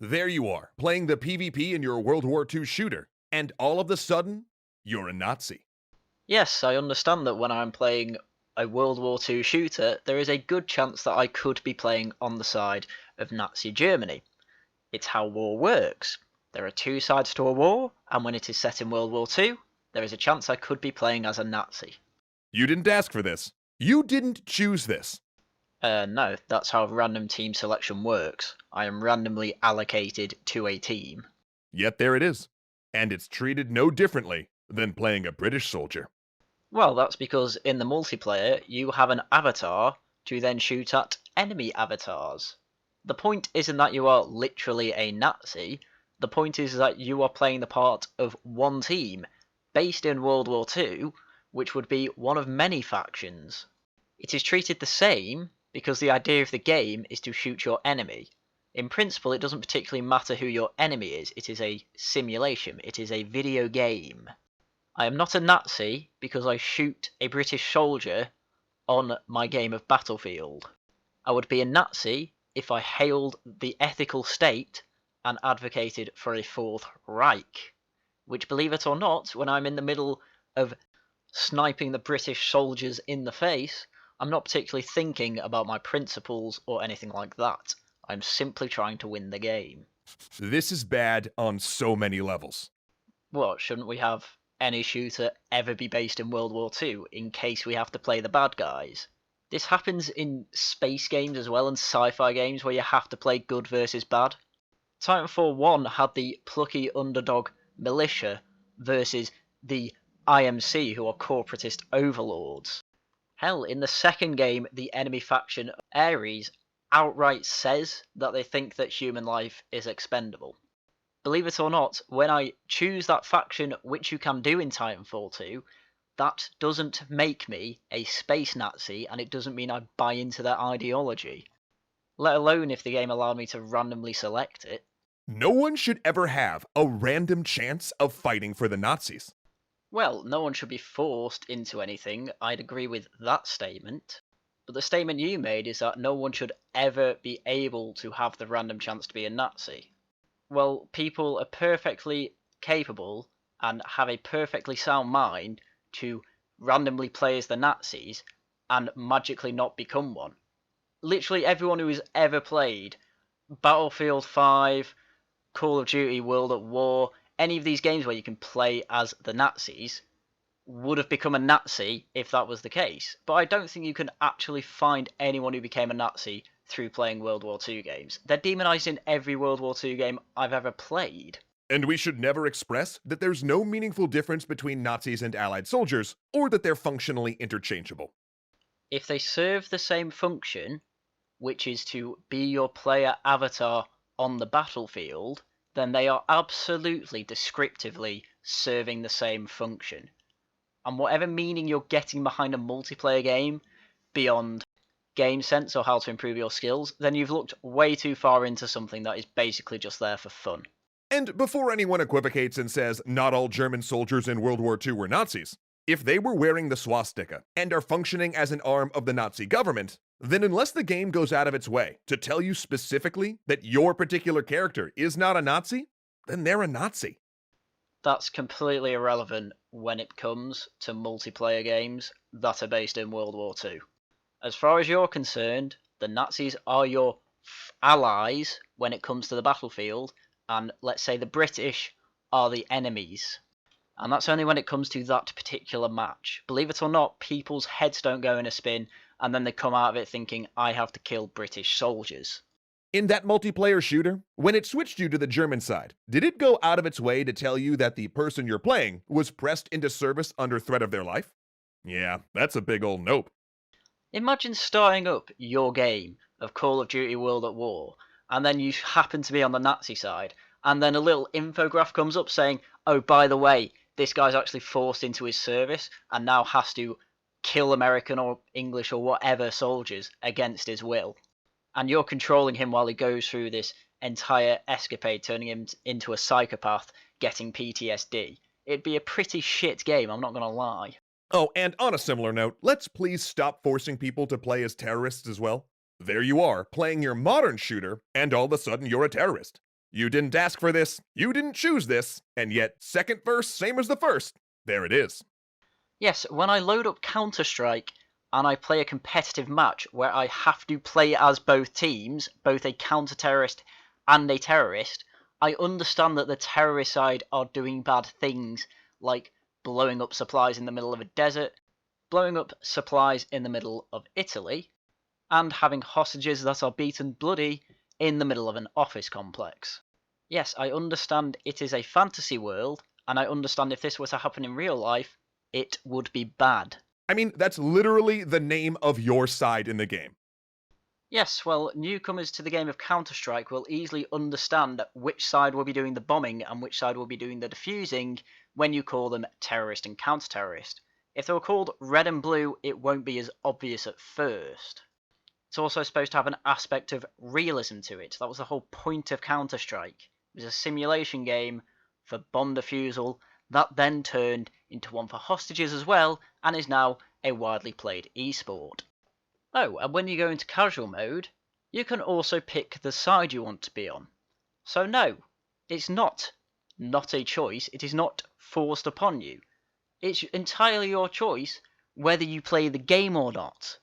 There you are, playing the PvP in your World War II shooter, and all of a sudden, you're a Nazi. Yes, I understand that when I'm playing a World War II shooter, there is a good chance that I could be playing on the side of Nazi Germany. It's how war works. There are two sides to a war, and when it is set in World War II, there is a chance I could be playing as a Nazi. You didn't ask for this. You didn't choose this. No, that's how random team selection works. I am randomly allocated to a team. Yet there it is. And it's treated no differently than playing a British soldier. Well, that's because in the multiplayer, you have an avatar to then shoot at enemy avatars. The point isn't that you are literally a Nazi, the point is that you are playing the part of one team, based in World War II, which would be one of many factions. It is treated the same because the idea of the game is to shoot your enemy. In principle, it doesn't particularly matter who your enemy is, it is a simulation, it is a video game. I am not a Nazi because I shoot a British soldier on my game of Battlefield. I would be a Nazi if I hailed the ethical state and advocated for a Fourth Reich, which, believe it or not, when I'm in the middle of sniping the British soldiers in the face, I'm not particularly thinking about my principles or anything like that. I'm simply trying to win the game. This is bad on so many levels. What, shouldn't we have any shooter ever be based in World War II in case we have to play the bad guys? This happens in space games as well and sci-fi games where you have to play good versus bad. Titanfall 1 had the plucky underdog militia versus the IMC, who are corporatist overlords. Hell, in the second game, the enemy faction Ares outright says that they think that human life is expendable. Believe it or not, when I choose that faction, which you can do in Titanfall 2, that doesn't make me a space Nazi, and it doesn't mean I buy into their ideology. Let alone if the game allowed me to randomly select it. No one should ever have a random chance of fighting for the Nazis. Well, no one should be forced into anything, I'd agree with that statement. But the statement you made is that no one should ever be able to have the random chance to be a Nazi. Well, people are perfectly capable and have a perfectly sound mind to randomly play as the Nazis and magically not become one. Literally everyone who has ever played Battlefield 5, Call of Duty World at War, any of these games where you can play as the Nazis, would have become a Nazi if that was the case. But I don't think you can actually find anyone who became a Nazi through playing World War II games. They're demonized in every World War II game I've ever played. And we should never express that there's no meaningful difference between Nazis and Allied soldiers, or that they're functionally interchangeable. If they serve the same function, which is to be your player avatar on the battlefield, then they are absolutely descriptively serving the same function. And whatever meaning you're getting behind a multiplayer game, beyond game sense or how to improve your skills, then you've looked way too far into something that is basically just there for fun. And before anyone equivocates and says not all German soldiers in World War II were Nazis, if they were wearing the swastika and are functioning as an arm of the Nazi government, then unless the game goes out of its way to tell you specifically that your particular character is not a Nazi, then they're a Nazi. That's completely irrelevant when it comes to multiplayer games that are based in World War II. As far as you're concerned, the Nazis are your allies when it comes to the battlefield, and let's say the British are the enemies. And that's only when it comes to that particular match. Believe it or not, people's heads don't go in a spin, and then they come out of it thinking, I have to kill British soldiers. In that multiplayer shooter, when it switched you to the German side, did it go out of its way to tell you that the person you're playing was pressed into service under threat of their life? Yeah, that's a big old nope. Imagine starting up your game of Call of Duty World at War, and then you happen to be on the Nazi side, and then a little infograph comes up saying, oh, by the way, this guy's actually forced into his service and now has to kill American or English or whatever soldiers against his will. And you're controlling him while he goes through this entire escapade, turning him into a psychopath, getting PTSD. It'd be a pretty shit game, I'm not gonna lie. Oh, and on a similar note, let's please stop forcing people to play as terrorists as well. There you are, playing your modern shooter, and all of a sudden you're a terrorist. You didn't ask for this, you didn't choose this, and yet second verse, same as the first. There it is. Yes, when I load up Counter-Strike and I play a competitive match where I have to play as both teams, both a counter-terrorist and a terrorist, I understand that the terrorist side are doing bad things like blowing up supplies in the middle of a desert, blowing up supplies in the middle of Italy, and having hostages that are beaten bloody in the middle of an office complex. Yes, I understand it is a fantasy world, and I understand if this were to happen in real life, it would be bad. I mean, that's literally the name of your side in the game. Yes, well, newcomers to the game of Counter-Strike will easily understand which side will be doing the bombing and which side will be doing the defusing when you call them terrorist and counter-terrorist. If they were called red and blue, it won't be as obvious at first. It's also supposed to have an aspect of realism to it. That was the whole point of Counter-Strike. It was a simulation game for bomb defusal that then turned into one for hostages as well, and is now a widely played esport. Oh, and when you go into casual mode, you can also pick the side you want to be on. So no, it's not a choice, it is not forced upon you. It's entirely your choice whether you play the game or not.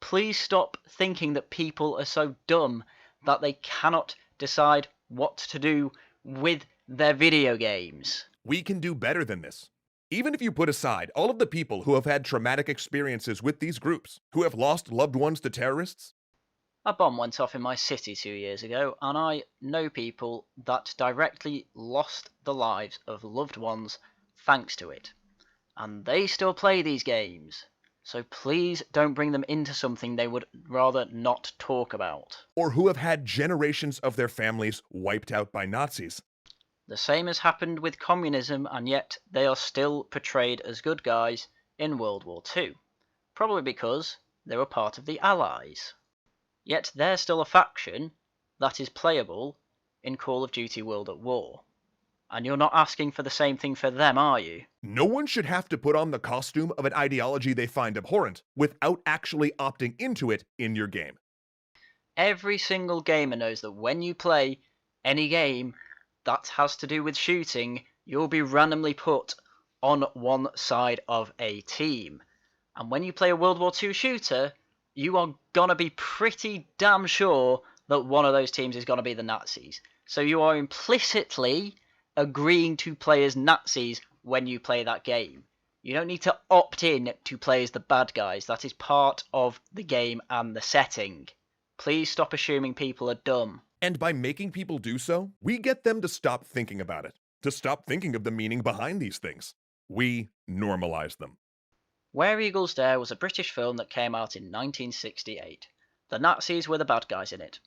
Please stop thinking that people are so dumb that they cannot decide what to do with their video games. We can do better than this. Even if you put aside all of the people who have had traumatic experiences with these groups, who have lost loved ones to terrorists. A bomb went off in my city 2 years ago, and I know people that directly lost the lives of loved ones thanks to it. And they still play these games. So please don't bring them into something they would rather not talk about. Or who have had generations of their families wiped out by Nazis. The same has happened with communism, and yet they are still portrayed as good guys in World War II. Probably because they were part of the Allies. Yet they're still a faction that is playable in Call of Duty World at War. And you're not asking for the same thing for them, are you? No one should have to put on the costume of an ideology they find abhorrent without actually opting into it in your game. Every single gamer knows that when you play any game that has to do with shooting, you'll be randomly put on one side of a team. And when you play a World War II shooter, you are gonna be pretty damn sure that one of those teams is gonna be the Nazis. So you are implicitly agreeing to play as Nazis when you play that game. You don't need to opt in to play as the bad guys. That is part of the game and the setting. Please stop assuming people are dumb. And by making people do so, we get them to stop thinking about it, to stop thinking of the meaning behind these things. We normalize them. Where Eagles Dare was a British film that came out in 1968. The Nazis were the bad guys in it.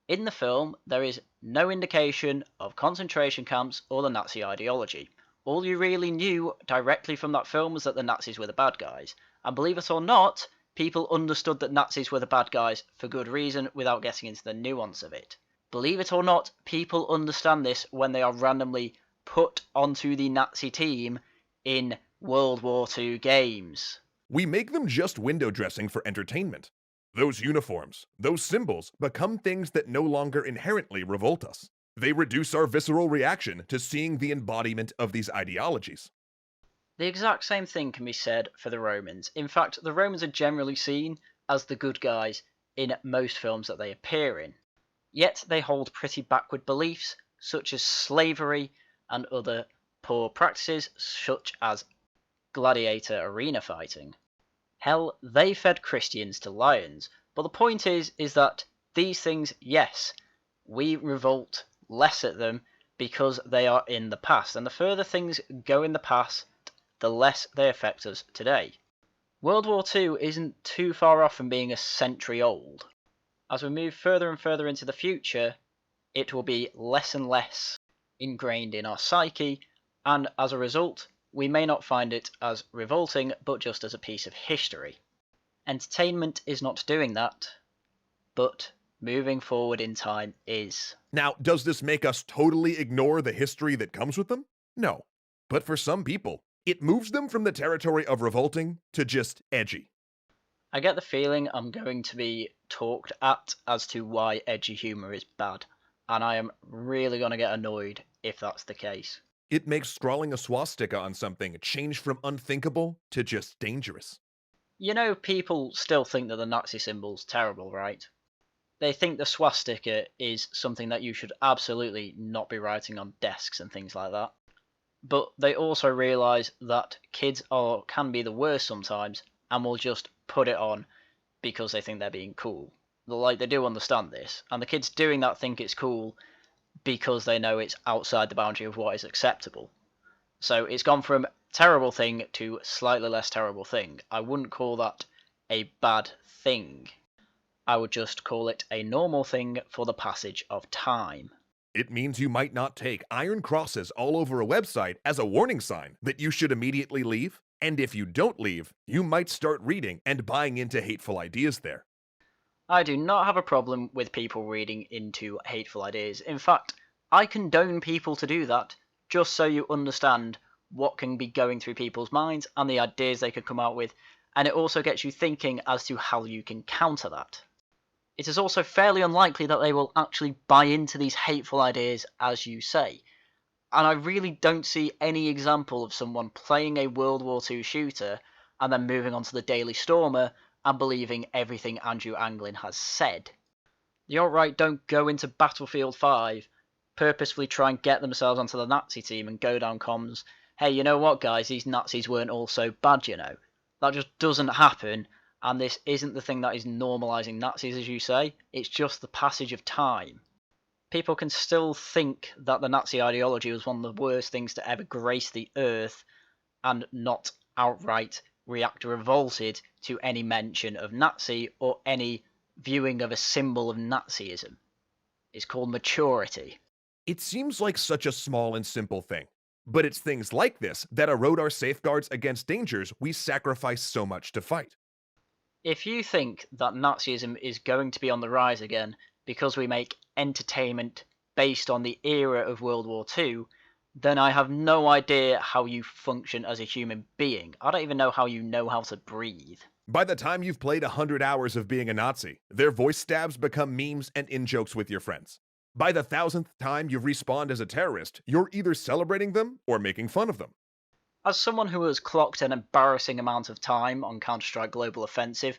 In the film, there is no indication of concentration camps or the Nazi ideology. All you really knew directly from that film was that the Nazis were the bad guys. And believe it or not, people understood that Nazis were the bad guys for good reason without getting into the nuance of it. Believe it or not, people understand this when they are randomly put onto the Nazi team in World War II games. We make them just window dressing for entertainment. Those uniforms, those symbols, become things that no longer inherently revolt us. They reduce our visceral reaction to seeing the embodiment of these ideologies. The exact same thing can be said for the Romans. In fact, the Romans are generally seen as the good guys in most films that they appear in. Yet they hold pretty backward beliefs, such as slavery and other poor practices, such as gladiator arena fighting. Hell, they fed Christians to lions. But the point is that these things, yes, we revolt less at them because they are in the past. And the further things go in the past, the less they affect us today. World War II isn't too far off from being a century old. As we move further and further into the future, it will be less and less ingrained in our psyche, and as a result, we may not find it as revolting, but just as a piece of history. Entertainment is not doing that, but moving forward in time is. Now, does this make us totally ignore the history that comes with them? No. But for some people, it moves them from the territory of revolting to just edgy. I get the feeling I'm going to be talked at as to why edgy humour is bad. and I am really going to get annoyed if that's the case. It makes scrawling a swastika on something change from unthinkable to just dangerous. You know, people still think that the Nazi symbol's terrible, right? They think the swastika is something that you should absolutely not be writing on desks and things like that. But they also realise that kids can be the worst sometimes and will just put it on because they think they're being cool. Like, they do understand this, and the kids doing that think it's cool because they know it's outside the boundary of what is acceptable. So it's gone from terrible thing to slightly less terrible thing. I wouldn't call that a bad thing. I would just call it a normal thing for the passage of time. It means you might not take iron crosses all over a website as a warning sign that you should immediately leave. And if you don't leave, you might start reading and buying into hateful ideas there. I do not have a problem with people reading into hateful ideas. In fact, I condone people to do that, just so you understand what can be going through people's minds and the ideas they could come out with, and it also gets you thinking as to how you can counter that. It is also fairly unlikely that they will actually buy into these hateful ideas as you say, and I really don't see any example of someone playing a World War II shooter and then moving on to the Daily Stormer and believing everything Andrew Anglin has said. The alt-right don't go into Battlefield 5, purposefully try and get themselves onto the Nazi team and go down comms, hey, you know what guys, these Nazis weren't all so bad, you know. That just doesn't happen, and this isn't the thing that is normalising Nazis, as you say, it's just the passage of time. People can still think that the Nazi ideology was one of the worst things to ever grace the earth and not outright react revolted to any mention of Nazi or any viewing of a symbol of Nazism. It's called maturity. It seems like such a small and simple thing, but it's things like this that erode our safeguards against dangers we sacrifice so much to fight. If you think that Nazism is going to be on the rise again because we make entertainment based on the era of World War II, then I have no idea how you function as a human being. I don't even know how you know how to breathe. By the time you've played 100 hours of being a Nazi, their voice stabs become memes and in-jokes with your friends. By the 1000th time you've respawned as a terrorist, you're either celebrating them or making fun of them. As someone who has clocked an embarrassing amount of time on Counter-Strike Global Offensive,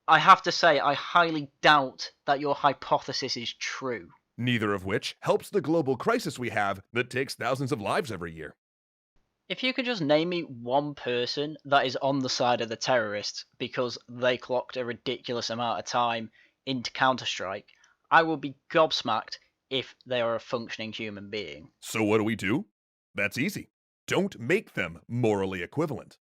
I have to say I highly doubt that your hypothesis is true. Neither of which helps the global crisis we have that takes thousands of lives every year. If you could just name me one person that is on the side of the terrorists because they clocked a ridiculous amount of time into Counter-Strike, I will be gobsmacked if they are a functioning human being. So what do? That's easy. Don't make them morally equivalent.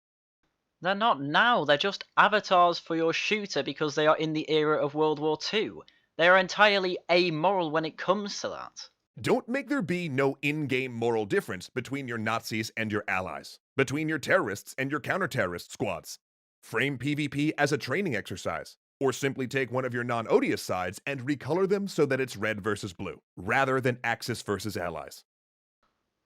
They're not now, they're just avatars for your shooter because they are in the era of World War II. They are entirely amoral when it comes to that. Don't make there be no in-game moral difference between your Nazis and your allies, between your terrorists and your counter-terrorist squads. Frame PvP as a training exercise, or simply take one of your non-odious sides and recolor them so that it's red versus blue, rather than Axis versus allies.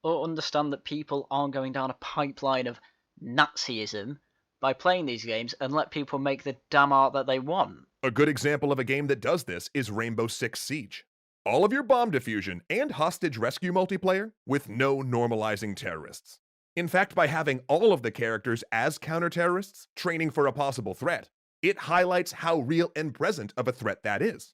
Or understand that people aren't going down a pipeline of Nazism by playing these games and let people make the damn art that they want. A good example of a game that does this is Rainbow Six Siege. All of your bomb diffusion and hostage rescue multiplayer with no normalizing terrorists. In fact, by having all of the characters as counter-terrorists training for a possible threat, it highlights how real and present of a threat that is.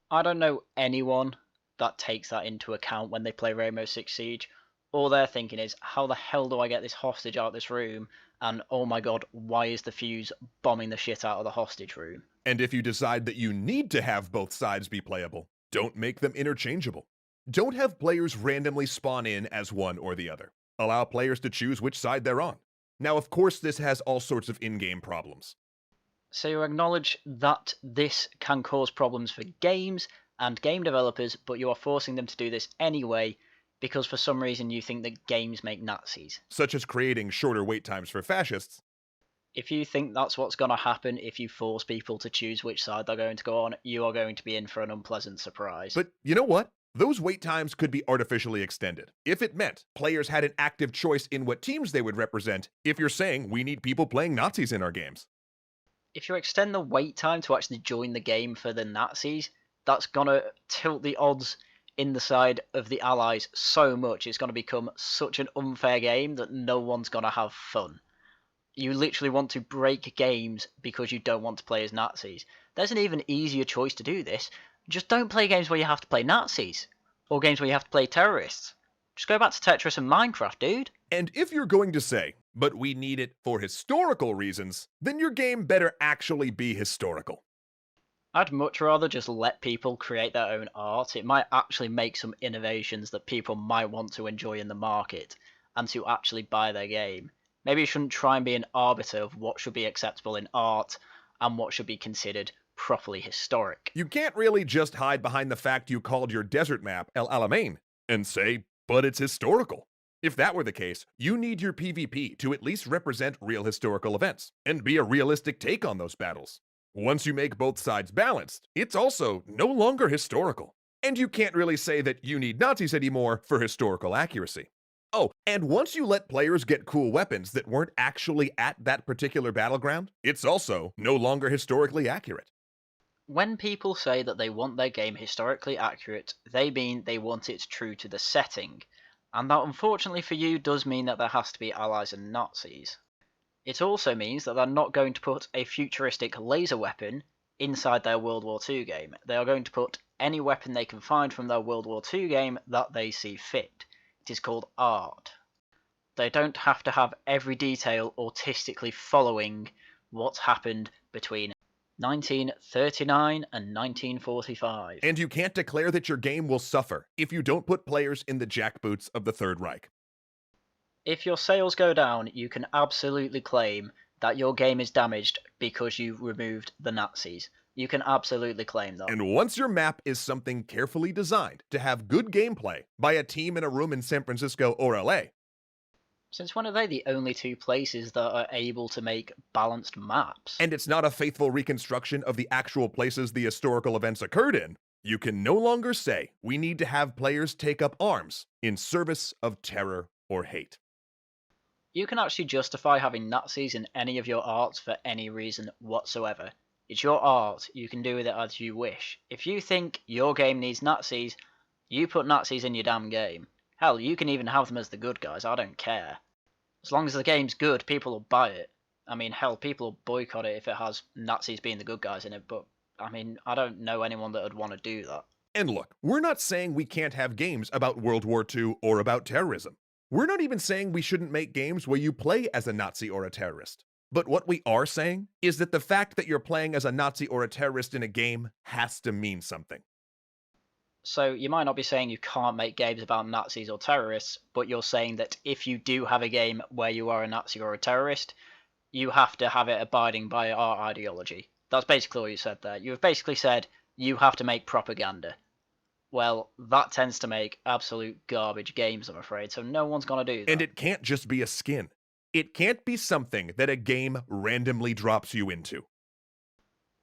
I don't know anyone that takes that into account when they play Rainbow Six Siege. All they're thinking is, how the hell do I get this hostage out of this room? And oh my god, why is the fuse bombing the shit out of the hostage room? And if you decide that you need to have both sides be playable, don't make them interchangeable. Don't have players randomly spawn in as one or the other. Allow players to choose which side they're on. Now, of course, this has all sorts of in-game problems. So you acknowledge that this can cause problems for games and game developers, but you are forcing them to do this anyway because for some reason you think that games make Nazis. Such as creating shorter wait times for fascists. If you think that's what's going to happen if you force people to choose which side they're going to go on, you are going to be in for an unpleasant surprise. But you know what? Those wait times could be artificially extended if it meant players had an active choice in what teams they would represent if you're saying we need people playing Nazis in our games. If you extend the wait time to actually join the game for the Nazis, that's going to tilt the odds in the side of the Allies so much, it's going to become such an unfair game that no one's going to have fun. You literally want to break games because you don't want to play as Nazis. There's an even easier choice to do this. Just don't play games where you have to play Nazis. Or games where you have to play terrorists. Just go back to Tetris and Minecraft, dude. And if you're going to say, but we need it for historical reasons, then your game better actually be historical. I'd much rather just let people create their own art. It might actually make some innovations that people might want to enjoy in the market and to actually buy their game. Maybe you shouldn't try and be an arbiter of what should be acceptable in art and what should be considered properly historic. You can't really just hide behind the fact you called your desert map El Alamein and say, but it's historical. If that were the case, you need your PvP to at least represent real historical events and be a realistic take on those battles. Once you make both sides balanced, it's also no longer historical. And you can't really say that you need Nazis anymore for historical accuracy. Oh, and once you let players get cool weapons that weren't actually at that particular battleground, it's also no longer historically accurate. When people say that they want their game historically accurate, they mean they want it true to the setting. And that, unfortunately for you, does mean that there has to be Allies and Nazis. It also means that they're not going to put a futuristic laser weapon inside their World War II game. They are going to put any weapon they can find from their World War II game that they see fit. It is called art. They don't have to have every detail artistically following what happened between 1939 and 1945. And you can't declare that your game will suffer if you don't put players in the jackboots of the Third Reich. If your sales go down, you can absolutely claim that your game is damaged because you removed the Nazis. You can absolutely claim that. And once your map is something carefully designed to have good gameplay by a team in a room in San Francisco or LA. Since when are they the only two places that are able to make balanced maps? And it's not a faithful reconstruction of the actual places the historical events occurred in, you can no longer say we need to have players take up arms in service of terror or hate. You can actually justify having Nazis in any of your arts for any reason whatsoever. It's your art, you can do with it as you wish. If you think your game needs Nazis, you put Nazis in your damn game. Hell, you can even have them as the good guys, I don't care. As long as the game's good, people will buy it. I mean, hell, people will boycott it if it has Nazis being the good guys in it, but, I mean, I don't know anyone that would want to do that. And look, we're not saying we can't have games about World War II or about terrorism. We're not even saying we shouldn't make games where you play as a Nazi or a terrorist. But what we are saying is that the fact that you're playing as a Nazi or a terrorist in a game has to mean something. So you might not be saying you can't make games about Nazis or terrorists, but you're saying that if you do have a game where you are a Nazi or a terrorist, you have to have it abiding by our ideology. That's basically all you said there. You've basically said you have to make propaganda. Well, that tends to make absolute garbage games, I'm afraid, so no one's going to do that. And it can't just be a skin. It can't be something that a game randomly drops you into.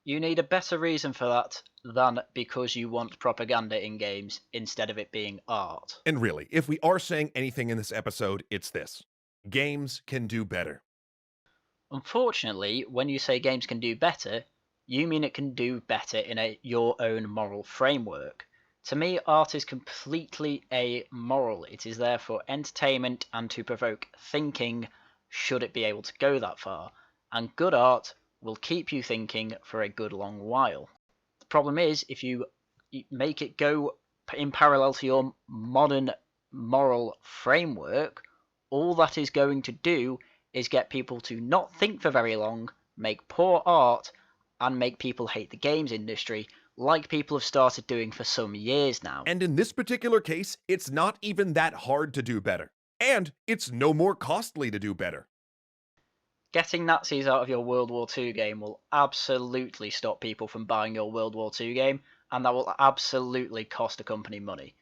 You need a better reason for that than because you want propaganda in games instead of it being art. And really, if we are saying anything in this episode, it's this. Games can do better. Unfortunately, when you say games can do better, you mean it can do better in your own moral framework. To me, art is completely amoral. It is there for entertainment and to provoke thinking, should it be able to go that far. And good art will keep you thinking for a good long while. The problem is, if you make it go in parallel to your modern moral framework, all that is going to do is get people to not think for very long, make poor art, and make people hate the games industry, like people have started doing for some years now. And in this particular case, it's not even that hard to do better. And it's no more costly to do better. Getting Nazis out of your World War II game will absolutely stop people from buying your World War II game, and that will absolutely cost a company money.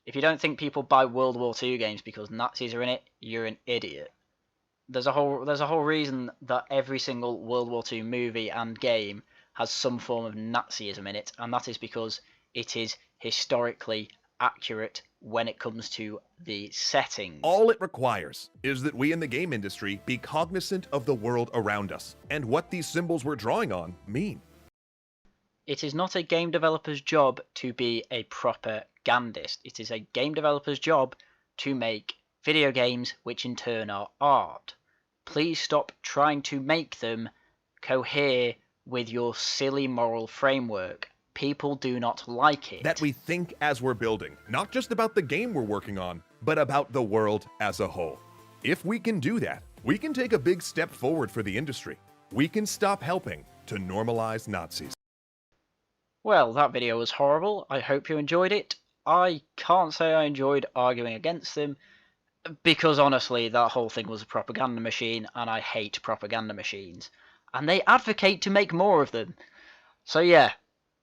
If you don't think people buy World War II games because Nazis are in it, you're an idiot. There's a whole reason that every single World War II movie and game has some form of Nazism in it, and that is because it is historically accurate when it comes to the settings. All it requires is that we in the game industry be cognizant of the world around us and what these symbols we're drawing on mean. It is not a game developer's job to be a propagandist. It is a game developer's job to make video games, which in turn are art. Please stop trying to make them cohere with your silly moral framework. People do not like it. That we think as we're building, not just about the game we're working on, but about the world as a whole. If we can do that, we can take a big step forward for the industry. We can stop helping to normalize Nazis. Well, that video was horrible. I hope you enjoyed it. I can't say I enjoyed arguing against them, because honestly, that whole thing was a propaganda machine, and I hate propaganda machines. And they advocate to make more of them. So yeah,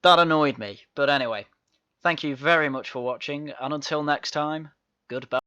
that annoyed me. But anyway, thank you very much for watching, and until next time, goodbye.